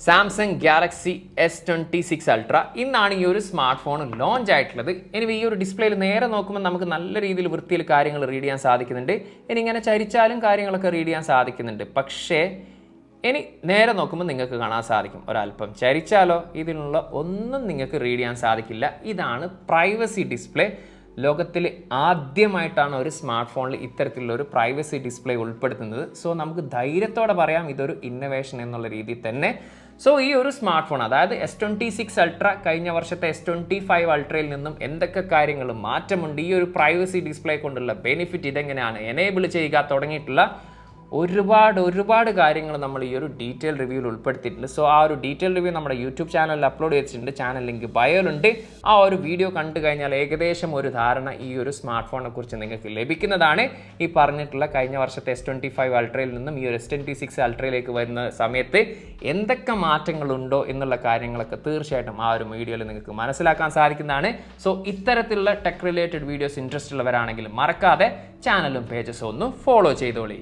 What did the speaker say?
Samsung Galaxy S26 ultra ഇന്നാണ് ഈ ഒരു സ്മാർട്ട് ഫോൺ ലോഞ്ച് ആയിട്ടുള്ളത്. ഇനി ഈ ഒരു ഡിസ്പ്ലേയിൽ നേരെ നോക്കുമ്പോൾ നമുക്ക് നല്ല രീതിയിൽ വൃത്തിയിൽ കാര്യങ്ങൾ റീഡ് ചെയ്യാൻ സാധിക്കുന്നുണ്ട്. ഇനി ഇങ്ങനെ ചരിച്ചാലും കാര്യങ്ങളൊക്കെ റീഡ് ചെയ്യാൻ സാധിക്കുന്നുണ്ട്. പക്ഷേ ഇനി നേരെ നോക്കുമ്പോൾ നിങ്ങൾക്ക് കാണാൻ സാധിക്കും ഒരല്പം ചരിച്ചാലോ ഇതിനുള്ള ഒന്നും നിങ്ങൾക്ക് റീഡ് ചെയ്യാൻ സാധിക്കില്ല. ഇതാണ് പ്രൈവസി ഡിസ്പ്ലേ. ലോകത്തിൽ ആദ്യമായിട്ടാണ് ഒരു സ്മാർട്ട് ഫോണിൽ ഇത്തരത്തിലുള്ള ഒരു പ്രൈവസി ഡിസ്പ്ലേ ഉൾപ്പെടുത്തുന്നത്. സോ നമുക്ക് ധൈര്യത്തോടെ പറയാം ഇതൊരു ഇന്നോവേഷൻ എന്നുള്ള രീതിയിൽ തന്നെ. സോ ഈ ഒരു സ്മാർട്ട് ഫോൺ അതായത് S26 അൾട്ര കഴിഞ്ഞ വർഷത്തെ S25 അൾട്രയിൽ നിന്നും എന്തൊക്കെ കാര്യങ്ങൾ മാറ്റമുണ്ട്, ഈ ഒരു പ്രൈവസി ഡിസ്പ്ലേ കൊണ്ടുള്ള ബെനിഫിറ്റ് ഇതെങ്ങനെയാണ് എനേബിൾ ചെയ്യുക തുടങ്ങിയിട്ടുള്ള ഒരുപാട് കാര്യങ്ങൾ നമ്മൾ ഈ ഒരു ഡീറ്റെയിൽ റിവ്യൂവിൽ ഉൾപ്പെടുത്തിയിട്ടുണ്ട്. സോ ആ ഒരു ഡീറ്റെയിൽ റിവ്യൂ നമ്മുടെ യൂട്യൂബ് ചാനലിൽ അപ്ലോഡ് ചെയ്തിട്ടുണ്ട്. ചാനൽ ലിങ്ക് ബയോയിലുണ്ട്. ആ ഒരു വീഡിയോ കണ്ടു കഴിഞ്ഞാൽ ഏകദേശം ഒരു ധാരണ ഈ ഒരു സ്മാർട്ട് ഫോണിനെ കുറിച്ച് നിങ്ങൾക്ക് ലഭിക്കുന്നതാണ്. ഈ പറഞ്ഞിട്ടുള്ള കഴിഞ്ഞ വർഷത്തെ S25 അൾട്രയിൽ നിന്നും ഈ ഒരു S26 അൾട്രയിലേക്ക് വരുന്ന സമയത്ത് എന്തൊക്കെ മാറ്റങ്ങളുണ്ടോ എന്നുള്ള കാര്യങ്ങളൊക്കെ തീർച്ചയായിട്ടും ആ ഒരു വീഡിയോയിൽ നിങ്ങൾക്ക് മനസ്സിലാക്കാൻ സാധിക്കുന്നതാണ്. സോ ഇത്തരത്തിലുള്ള ടെക് റിലേറ്റഡ് വീഡിയോസ് ഇൻട്രസ്റ്റ് ഉള്ളവരാണെങ്കിൽ മറക്കാതെ ചാനലും പേജസും ഒന്ന് ഫോളോ ചെയ്തോളി.